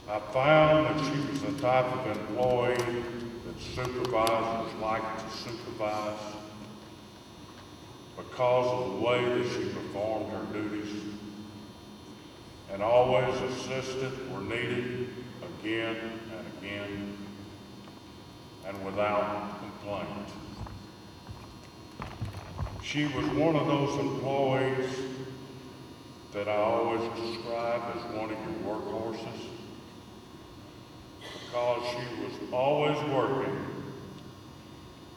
I found that she was the type of employee that supervisors like to supervise because of the way that she performed her duties and always assisted where needed again and again and without complaint. She was one of those employees that I always describe as one of your workhorses because she was always working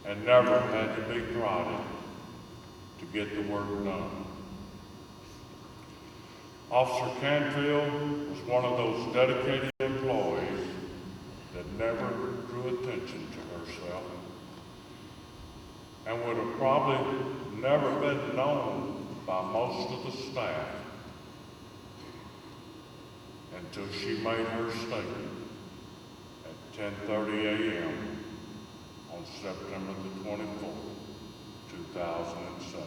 and never had to be prodded to get the work done. Officer Canfield was one of those dedicated employees that never drew attention to herself and would have probably never been known by most of the staff until she made her statement at 10:30 a.m. on September the 24th, 2007.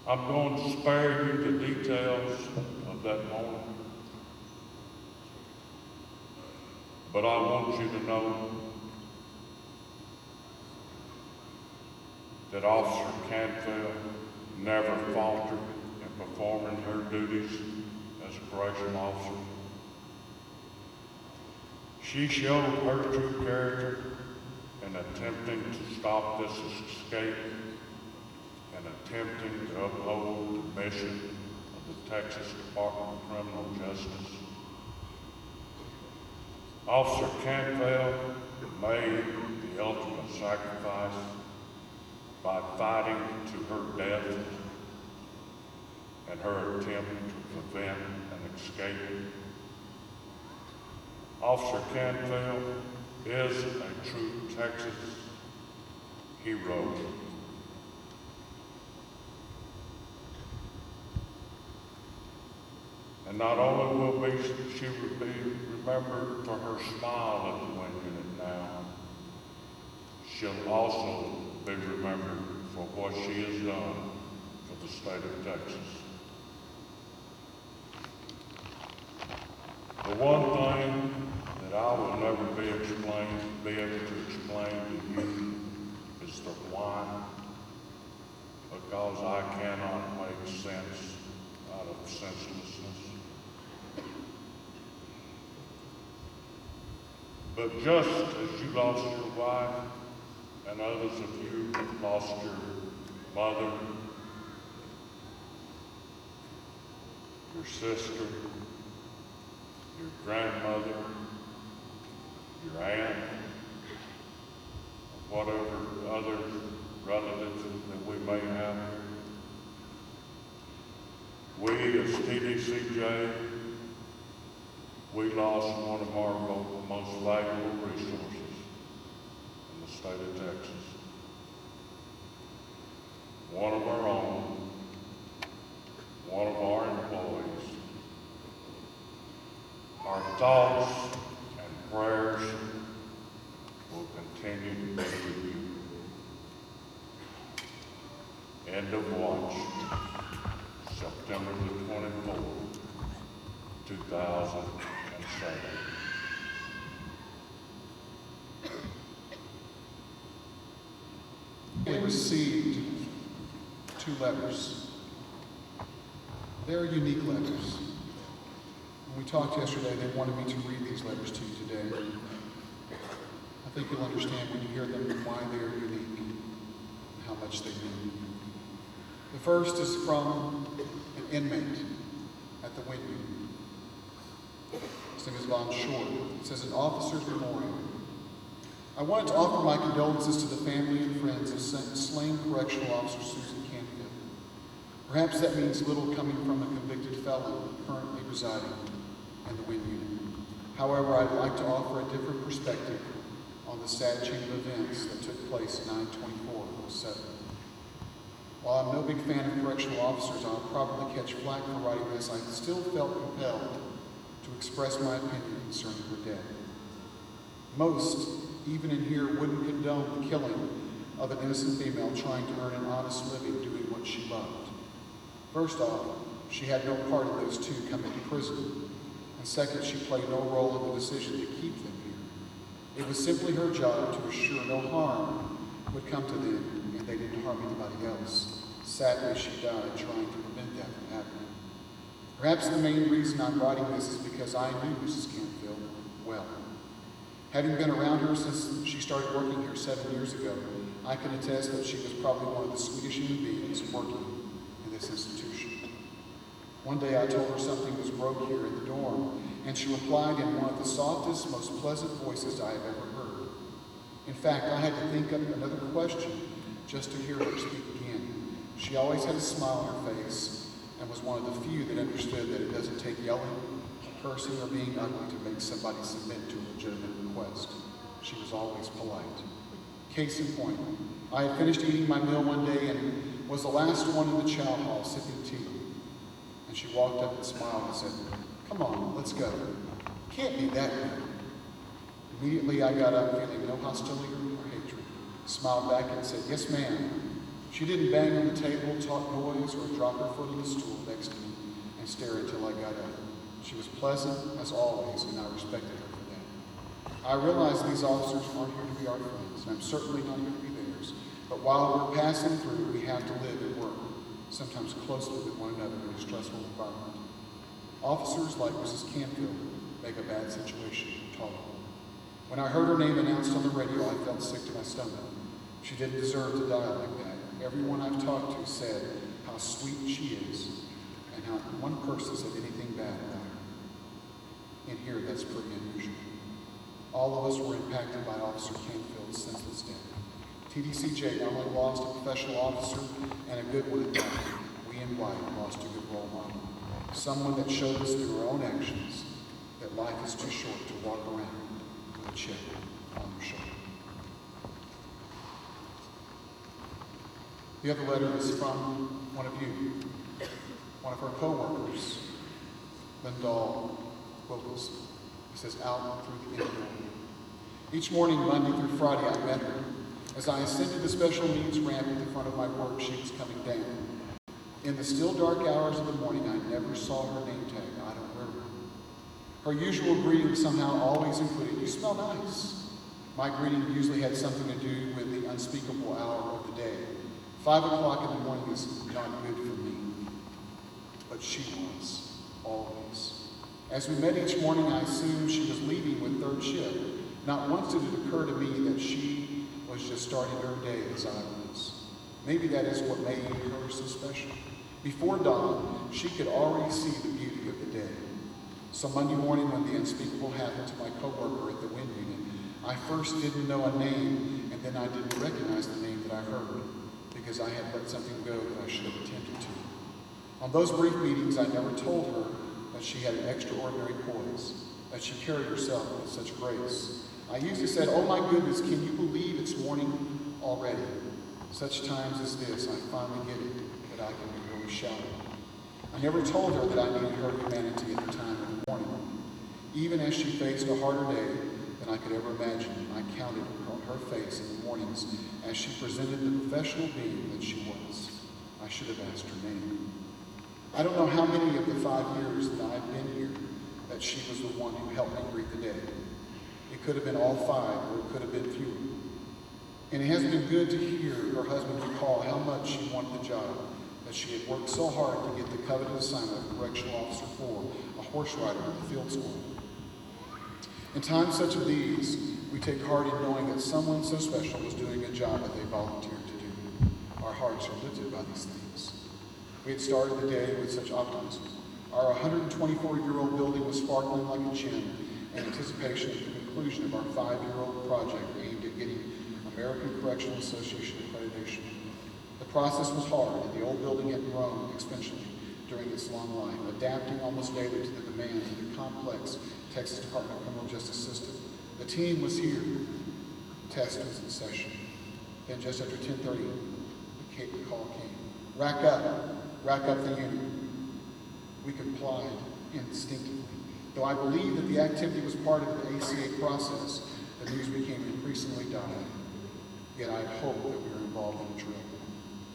I'm going to spare you the details of that moment, but I want you to know that Officer Canfield never faltered in performing her duties as a correctional officer. She showed her true character in attempting to stop this escape and attempting to uphold the mission of the Texas Department of Criminal Justice. Officer Canfield made the ultimate sacrifice by fighting to her death and her attempt to prevent an escape. Officer Canfield is a true Texas hero. And not only will she be remembered for her smile at the wind unit now, she'll also be remembered for what she has done for the state of Texas. The one thing that I will never be able to explain to you is the why, because I cannot make sense out of senselessness. But just as you lost your wife and others of you have lost your mother, your sister, your grandmother, your aunt, whatever other relatives that we may have. We as TDCJ, we lost one of our most valuable resources in the state of Texas. One of our own, one of our employees. Our thoughts and prayers will continue to be with you. End of watch, September the 24th, 2007. We received 2 letters. They're unique letters. When we talked yesterday, they wanted me to read these letters to you today. I think you'll understand when you hear them why they are unique and how much they mean. The first is from an inmate at the Wind Unit. His name is Von Short. It says, an officer's memorial. I wanted to offer my condolences to the family and friends of slain correctional officer Susan Canfield. Perhaps that means little coming from a convicted felon currently residing in the Wind Unit. However, I'd like to offer a different perspective on the sad chain of events that took place 9/24/07. While I'm no big fan of correctional officers, I'll probably catch flack for writing this. I still felt compelled to express my opinion concerning her death. Most, even in here, wouldn't condone the killing of an innocent female trying to earn an honest living doing what she loved. First off, she had no part in those two coming to prison. And second, she played no role in the decision to keep them here. It was simply her job to assure no harm would come to them and they didn't harm anybody else. Sadly, she died trying to prevent that from happening. Perhaps the main reason I'm writing this is because I knew Mrs. Canfield well. Having been around her since she started working here 7 years ago, I can attest that she was probably one of the sweetest human beings working in this institution. One day I told her something was broke here in the dorm, and she replied in one of the softest, most pleasant voices I have ever heard. In fact, I had to think up another question just to hear her speak again. She always had a smile on her face and was one of the few that understood that it doesn't take yelling, cursing, or being ugly to make somebody submit to a legitimate request. She was always polite. Case in point, I had finished eating my meal one day and was the last one in the chow hall sipping tea. And she walked up and smiled and said, "Come on, let's go. Can't be that good." Immediately I got up feeling no hostility or hatred, smiled back and said, "Yes, ma'am." She didn't bang on the table, talk noise, or drop her foot on the stool next to me and stare until I got up. She was pleasant as always, and I respected her for that. I realize these officers aren't here to be our friends, and I'm certainly not here to be theirs. But while we're passing through, we have to live and work, sometimes closely with one another in a stressful environment. Officers like Mrs. Canfield make a bad situation tolerable. When I heard her name announced on the radio, I felt sick to my stomach. She didn't deserve to die like that. Everyone I've talked to said how sweet she is and how one person said anything bad about her. In here, that's pretty unusual. All of us were impacted by Officer Canfield's senseless death. TDCJ not only lost a professional officer and a good one at that, we in White lost a good role model. Someone that showed us through our own actions that life is too short to walk around with a chip on your shoulder. The other letter is from one of you, one of her co-workers, Lindahl Wilkinson. It says, "Out through the inner door." Each morning, Monday through Friday, I met her. As I ascended the special needs ramp at the front of my work, she was coming down. In the still dark hours of the morning, I never saw her name tag. I don't wear one. Her usual greeting somehow always included, "You smell nice." My greeting usually had something to do with the unspeakable hour of the day. 5 o'clock in the morning is not good for me, but she was, always. As we met each morning, I assumed she was leaving with third shift. Not once did it occur to me that she was just starting her day as I was. Maybe that is what made her so special. Before dawn, she could already see the beauty of the day. So Monday morning, when the unspeakable happened to my coworker at the wind unit, I first didn't know a name, and then I didn't recognize the name that I heard, because I had let something go that I should have attended to. On those brief meetings, I never told her that she had an extraordinary poise, that she carried herself with such grace. I usually said, "Oh my goodness, can you believe it's morning already?" Such times as this, I finally get it, that I can be really shallow. I never told her that I needed her humanity at the time of the morning. Even as she faced a harder day than I could ever imagine, I counted on her face in the mornings as she presented the professional being that she was. I should have asked her name. I don't know how many of the 5 years that I've been here that she was the one who helped me greet the day. It could have been all 5, or it could have been fewer. And it has been good to hear her husband recall how much she wanted the job, that she had worked so hard to get the coveted assignment of correctional officer 4, a horse rider in the field school. In times such as these, we take heart in knowing that someone so special was doing a job that they volunteered to do. Our hearts are lifted by these things. We had started the day with such optimism. Our 124-year-old building was sparkling like a gem in anticipation of the conclusion of our 5-year-old project aimed at getting American Correctional Association accreditation. The process was hard, and the old building had grown exponentially during its long life, adapting almost daily to the demands of the complex Texas Department of Criminal Justice system. The team was here. The test was in session. Then just after 10:30, the call came. Rack up the unit. We complied instinctively. Though I believe that the activity was part of the ACA process, the news became increasingly dire. Yet I hoped that we were involved in a drill.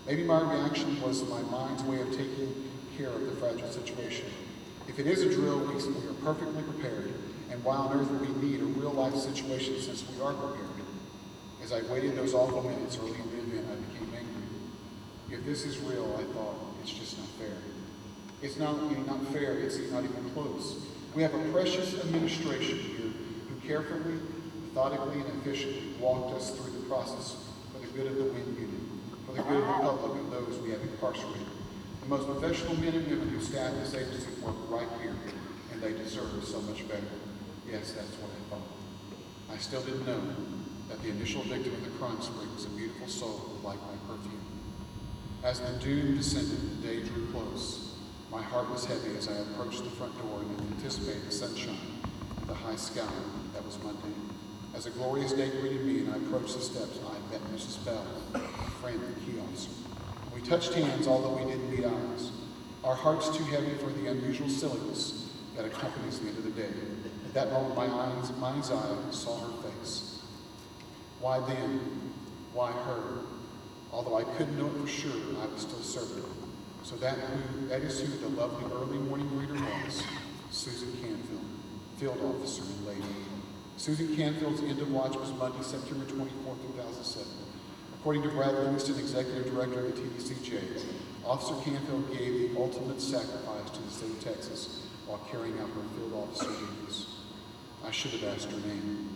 Maybe my reaction was my mind's way of taking care of the fragile situation. If it is a drill, we are perfectly prepared. And why on earth would we need a real-life situation since we are prepared? As I waited those awful minutes early in the event, I became angry. If this is real, I thought, it's just not fair. It's not only not fair, it's not even close. We have a precious administration here who carefully, methodically, and efficiently walked us through the process for the good of the wind unit, for the good of the public and those we have incarcerated. The most professional men and women who staff this agency work right here, and they deserve so much better. Yes, that's what I thought. I still didn't know that the initial victim of the crime spree was a beautiful soul like my perfume. As the doom descended and the day drew close, my heart was heavy as I approached the front door and anticipated the sunshine and the high sky that was Monday. As a glorious day greeted me and I approached the steps, I met Mrs. Bell, a friend and key officer. We touched hands, although we didn't meet eyes. Our hearts too heavy for the unusual silliness that accompanies the end of the day. At that moment, my mind's eye saw her face. Why then? Why her? Although I couldn't know it for sure, I was still certain. So that is who the lovely early morning reader was, Susan Canfield, field officer and lady. Susan Canfield's end of watch was Monday, September 24, 2007. According to Brad Livingston, executive director of the TDCJ, Officer Canfield gave the ultimate sacrifice to the state of Texas while carrying out her field officer duties. I should have asked her name.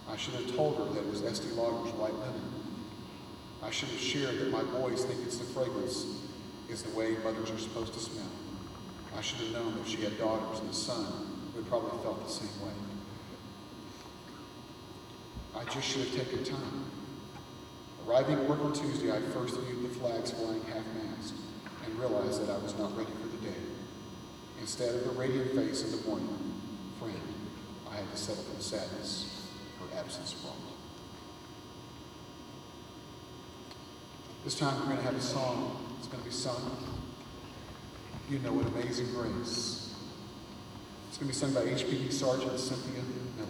I should have told her that it was Estee Lauder's white linen. I should have shared that my boys think it's the fragrance is the way mothers are supposed to smell. I should have known that she had daughters and a son who had probably felt the same way. I just should have taken time. Arriving at work on Tuesday, I first viewed the flags flying half-mast and realized that I was not ready for the day. Instead of the radiant face of the morning friend, I had to settle for the sadness her absence brought. This time we're going to have a song that's going to be sung. You know it, Amazing Grace. It's going to be sung by HPD Sergeant Cynthia Miller.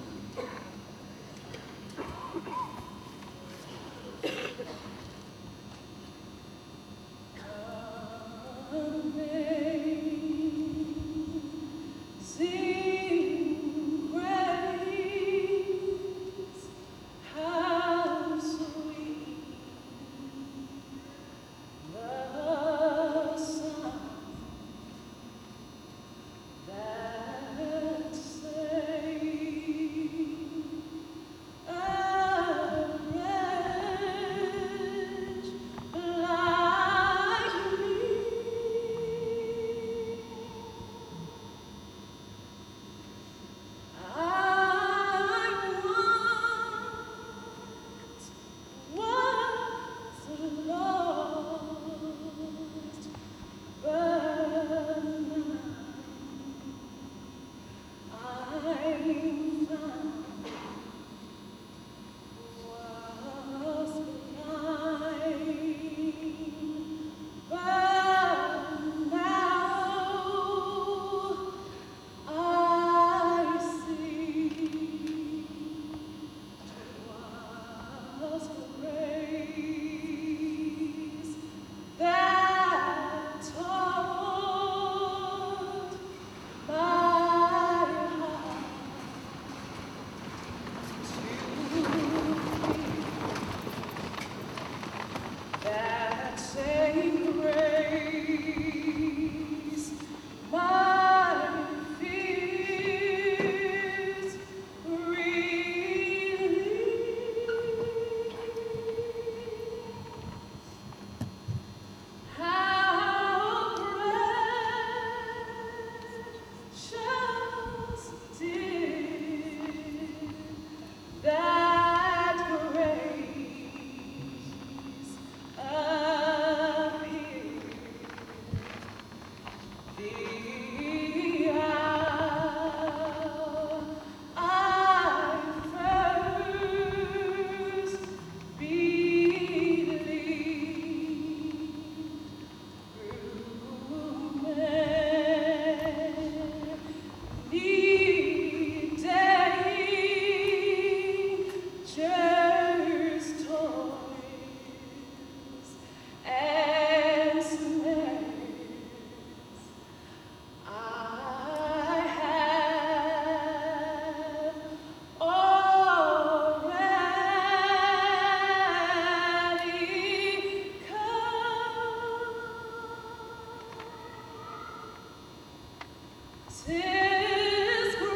'Tis grace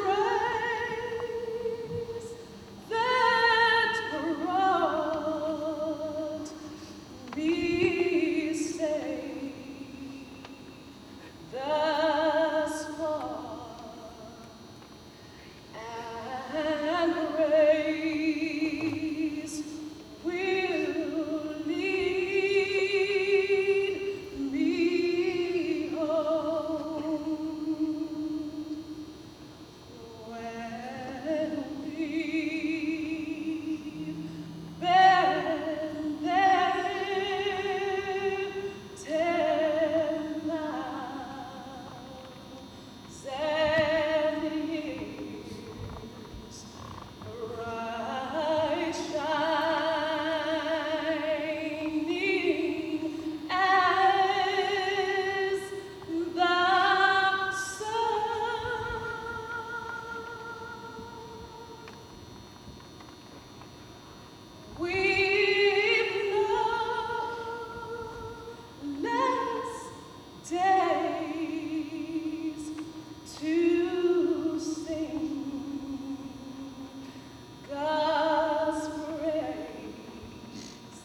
that brought me safe thus far, and grace will lead me home. When we've been there 10,000 years, bright shining as the sun. We've known less days to sing God's praise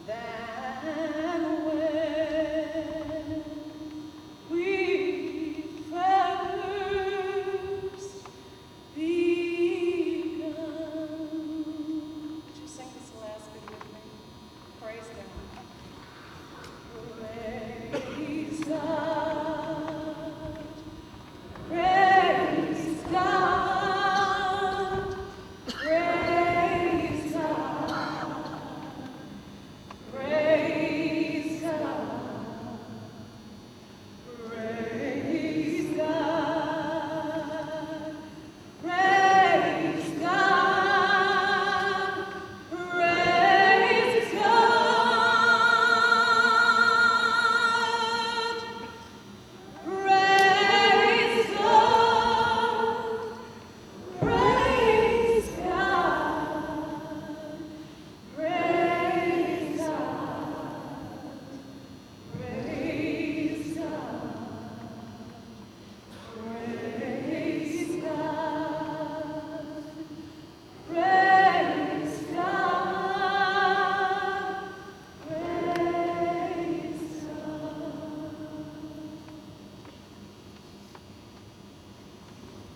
than when we first begun. Would you sing this last bit with me? Praise God. Praise God. Praise God. Praise God. Praise God. Praise God. Praise God. Praise God. Praise God. Praise God. Praise God. Praise God. Praise God. Praise God. Praise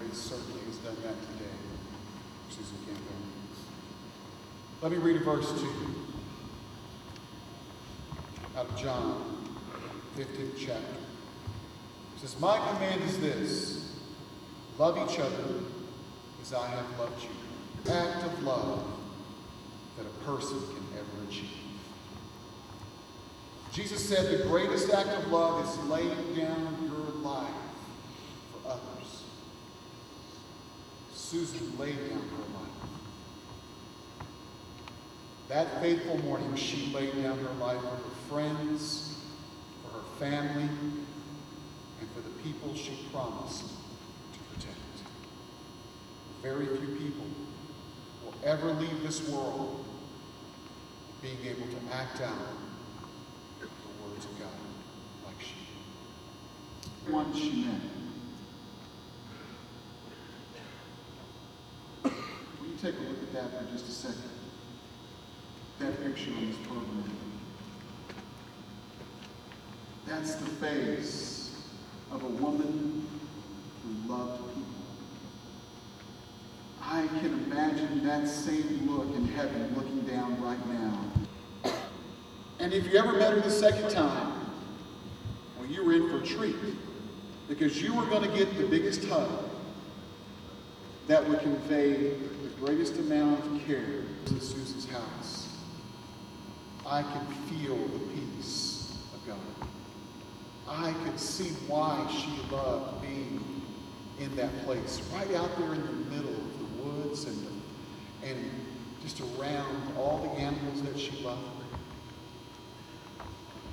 It certainly has done that today, Susan Campbell. Let me read a verse to you out of John, 15th chapter. It says, "My command is this, love each other as I have loved you." Act of love that a person can ever achieve. Jesus said the greatest act of love is laying down your life for others. Susan laid down her life. That fateful morning, she laid down her life for her friends, for her family, and for the people she promised to protect. Very few people will ever leave this world being able to act out the words of God like she did. One she met. Will you take a look at that for just a second? That picture on this program. That's the face of a woman who loved people. I can imagine that same look in heaven looking down right now. And if you ever met her the second time, well, you were in for a treat, because you were going to get the biggest hug that would convey the greatest amount of care to Susan's house. I could feel the peace of God. I could see why she loved being in that place, right out there in the middle of the woods and just around all the animals that she loved.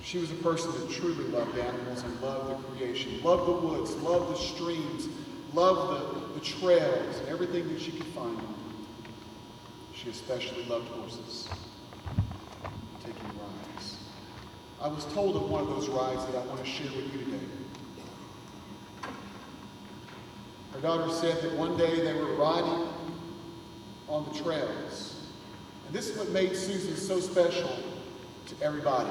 She was a person that truly loved animals and loved the creation, loved the woods, loved the streams, loved the trails and everything that she could find. She especially loved horses, taking rides. I was told of one of those rides that I want to share with you today. Her daughter said that one day they were riding on the trails. And this is what made Susan so special to everybody,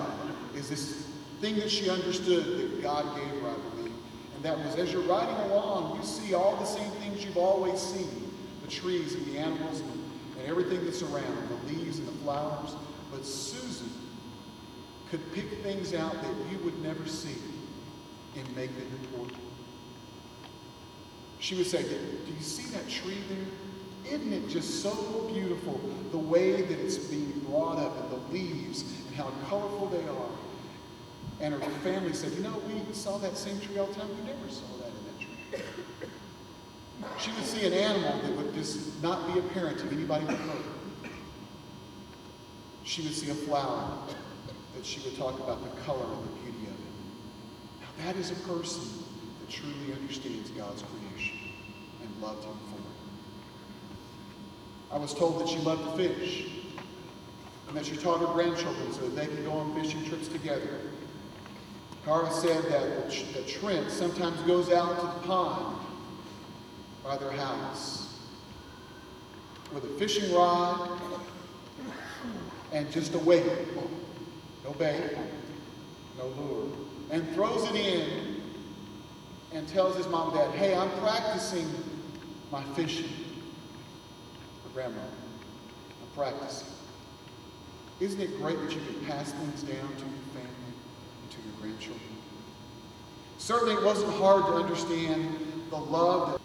is this thing that she understood that God gave her, I believe. And that was, as you're riding along, you see all the same things you've always seen. The trees and the animals and everything that's around, the leaves and the flowers. But Susan could pick things out that you would never see and make them important. She would say, do you see that tree there? Isn't it just so beautiful, the way that it's being brought up and the leaves and how colorful they are? And her family said, you know, we saw that same tree all the time. We never saw that in that tree. She would see an animal that would just not be apparent to anybody but her. She would see a flower that she would talk about the color and the beauty of it. Now that is a person that truly understands God's creation and loved him for it. I was told that she loved to fish and that she taught her grandchildren so that they could go on fishing trips together. Cara said that Trent sometimes goes out to the pond by their house with a fishing rod and just a weight, no bait, no lure, and throws it in and tells his mom and dad, hey, I'm practicing my fishing. For grandma, I'm practicing. Isn't it great that you can pass things down to your family and to your grandchildren? Certainly it wasn't hard to understand the love that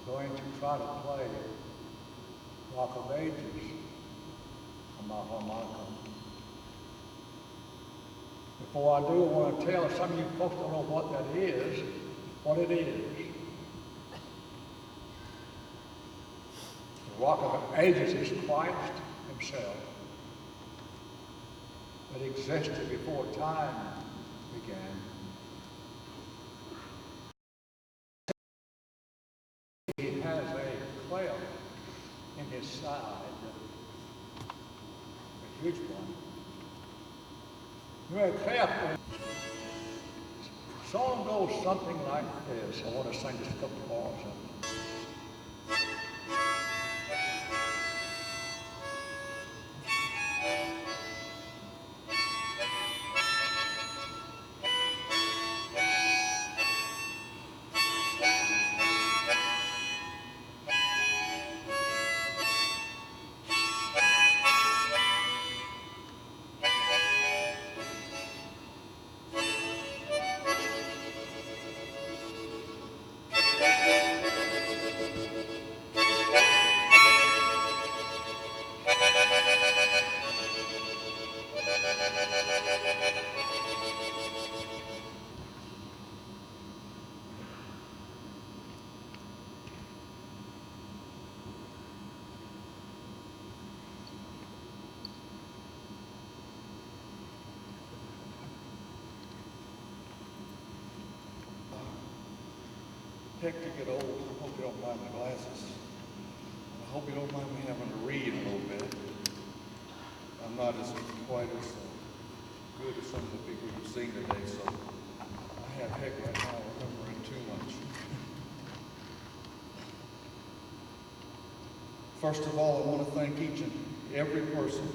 going to try to play Rock of Ages on my harmonica. Before I do, I want to tell some of you folks don't know what that is, what it is. The Rock of Ages is Christ himself that existed before time began. He has a cleft in his side, a huge one. You know, a cleft. The song goes something like this. I want to sing just a couple of bars of it. Heck to get old. I hope you don't mind my glasses. I hope you don't mind me having to read a little bit. I'm not quite as good as some of the people you've seen today, so I have heck right now remembering too much. First of all, I want to thank each and every person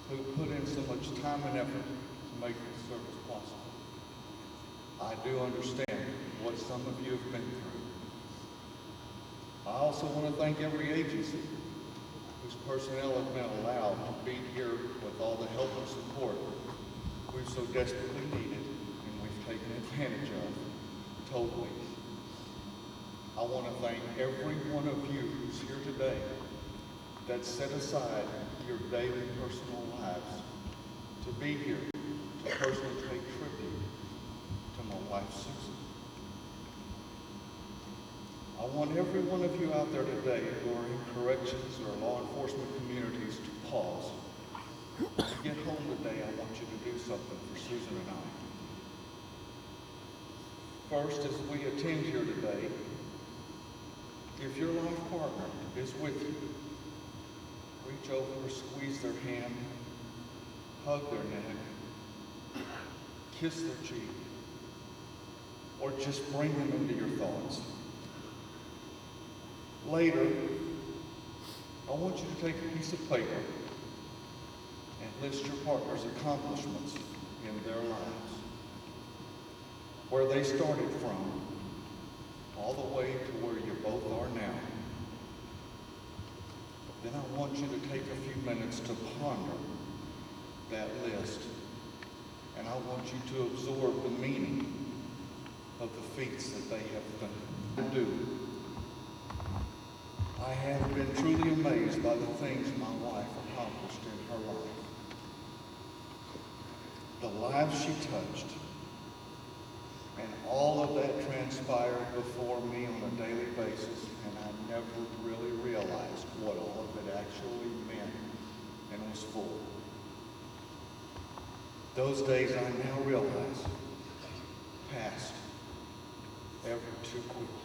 who put in so much time and effort to make this service possible. I do understand what some of you have been through. I also want to thank every agency whose personnel have been allowed to be here with all the help and support we've so desperately needed and we've taken advantage of totally. I want to thank every one of you who's here today that set aside your daily personal lives to be here to personally pay tribute to my wife, Susan. I want every one of you out there today who are in corrections or law enforcement communities to pause. When you get home today, I want you to do something for Susan and I. First, as we attend here today, if your life partner is with you, reach over, squeeze their hand, hug their neck, kiss their cheek, or just bring them into your thoughts. Later, I want you to take a piece of paper and list your partner's accomplishments in their lives, where they started from, all the way to where you both are now. Then I want you to take a few minutes to ponder that list, and I want you to absorb the meaning of the feats that they have done to do. I have been truly amazed by the things my wife accomplished in her life. The lives she touched, and all of that transpired before me on a daily basis, and I never really realized what all of it actually meant and was for. Those days I now realize passed ever too quickly.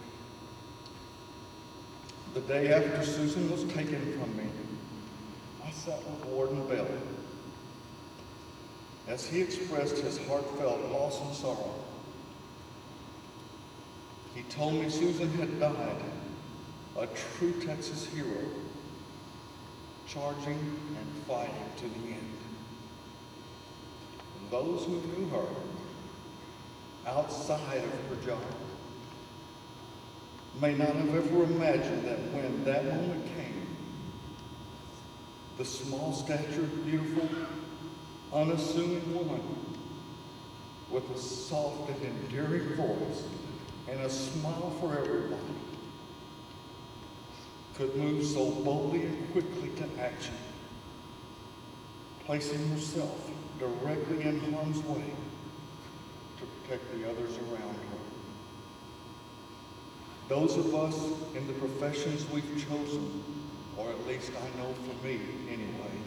The day after Susan was taken from me, I sat with Warden Bell as he expressed his heartfelt loss and sorrow. He told me Susan had died, a true Texas hero, charging and fighting to the end. Those who knew her outside of her job may not have ever imagined that when that moment came, the small-statured, beautiful, unassuming woman with a soft and endearing voice and a smile for everybody could move so boldly and quickly to action, placing herself directly in harm's way to protect the others around her. Those of us in the professions we've chosen, or at least I know for me anyway,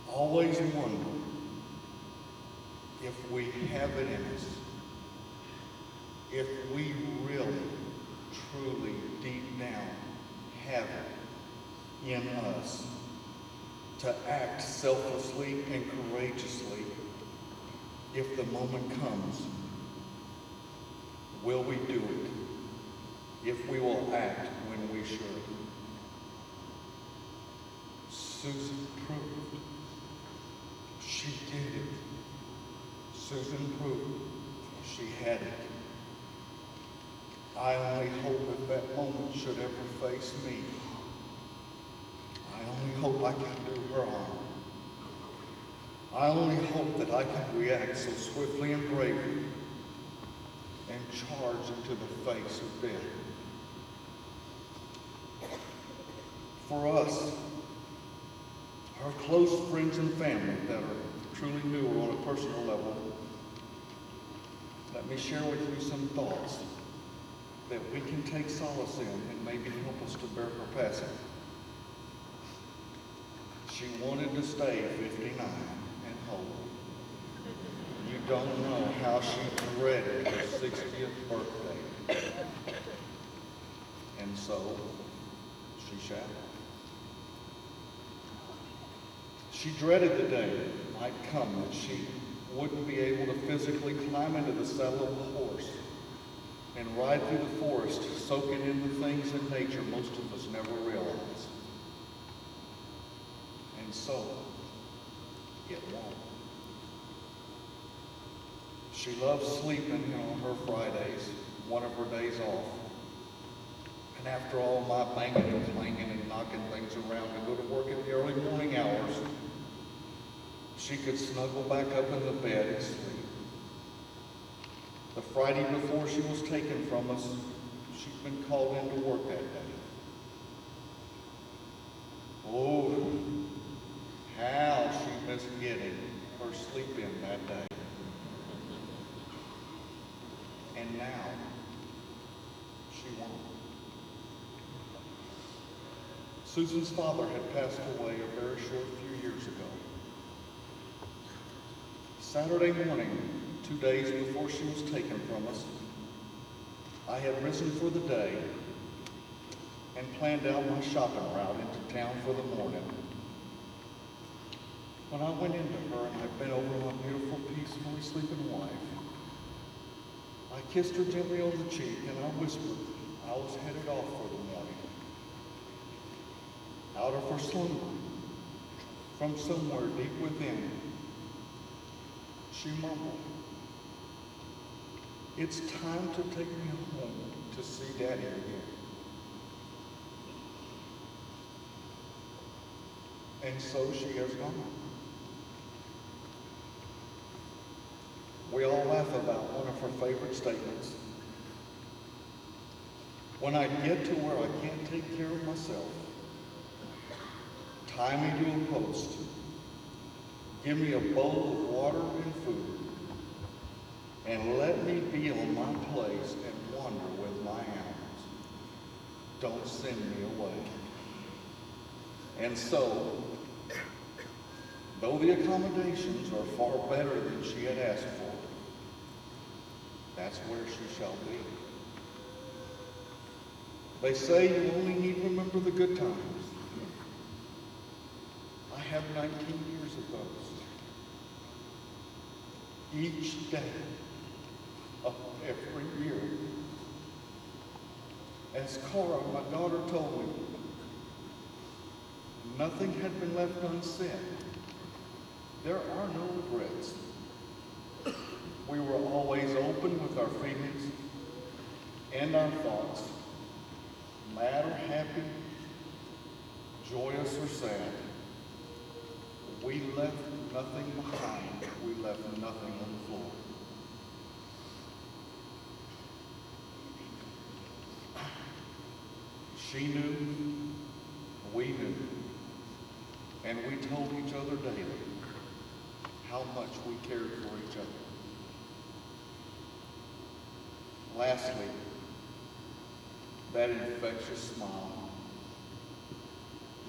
always wonder if we have it in us, if we really, truly, deep down, have it in us to act selflessly and courageously if the moment comes. Will we do it? If we will act when we should. Susan proved. She did it. Susan proved she had it. I only hope if that moment should ever face me, I only hope I can do her harm. I only hope that I can react so swiftly and bravely and charge into the face of death. For us, our close friends and family that are truly new or on a personal level, let me share with you some thoughts that we can take solace in and maybe help us to bear her passing. She wanted to stay 59 and whole. You don't know how she dreaded her 60th birthday. And so, she shall. She dreaded the day might come that she wouldn't be able to physically climb into the saddle of a horse and ride through the forest, soaking in the things in nature most of us never realize. And so, it won't. She loves sleeping on her Fridays, one of her days off. And after all my banging and clanging and knocking things around to go to work in the early morning hours, she could snuggle back up in the bed and sleep. The Friday before she was taken from us, she'd been called into work that day. Oh, how she missed getting her sleep in that day. And now, she won't. Susan's father had passed away a very short few years ago. Saturday morning, 2 days before she was taken from us, I had risen for the day and planned out my shopping route into town for the morning. When I went into her and I bent over my beautiful, peacefully sleeping wife, I kissed her gently on the cheek and I whispered I was headed off for the morning. Out of her slumber, from somewhere deep within, she murmured, "It's time to take me home to see Daddy again." And so she has gone. We all laugh about one of her favorite statements. When I get to where I can't take care of myself, tie me to a post, give me a bowl of water and food, and let me be on my place and wander with my animals. Don't send me away. And so, though the accommodations are far better than she had asked for, that's where she shall be. They say you only need to remember the good times. I have 19 years of those. Each day of every year. As Cora, my daughter, told me, nothing had been left unsaid. There are no regrets. We were always open with our feelings and our thoughts, mad or happy, joyous or sad. We left nothing behind. We left nothing on the floor. She knew, we knew, and we told each other daily how much we cared for each other. Lastly, that infectious smile.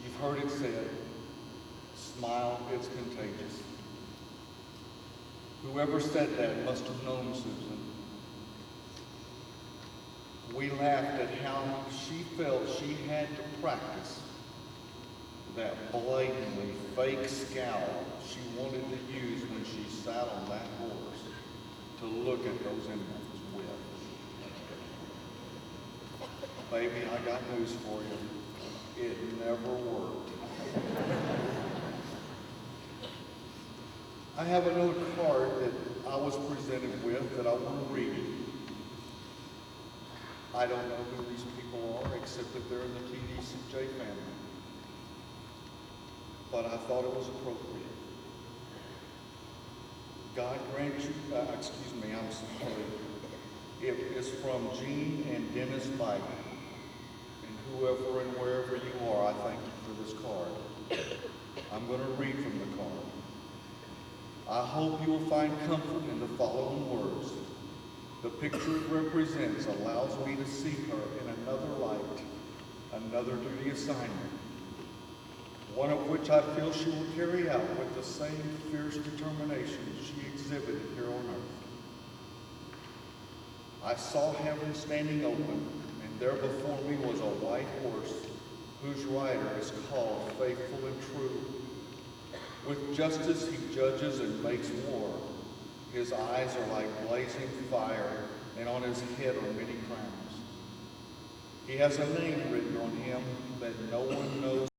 You've heard it said, smile is contagious. Whoever said that must have known Susan. We laughed at how she felt she had to practice that blatantly fake scowl she wanted to use when she sat on that horse to look at those inmates with. Baby, I got news for you. It never worked. I have another card that I was presented with that I want to read. I don't know who these people are except that they're in the TDCJ family. But I thought it was appropriate. God grant you, I'm sorry. It is from Jean and Dennis Biden. And whoever and wherever you are, I thank you for this card. I'm going to read from the card. I hope you will find comfort in the following words. The picture it represents allows me to see her in another light, another duty assignment, one of which I feel she will carry out with the same fierce determination she exhibited here on earth. I saw heaven standing open, and there before me was a white horse whose rider is called Faithful and True. With justice he judges and makes war. His eyes are like blazing fire, and on his head are many crowns. He has a name written on him that no one knows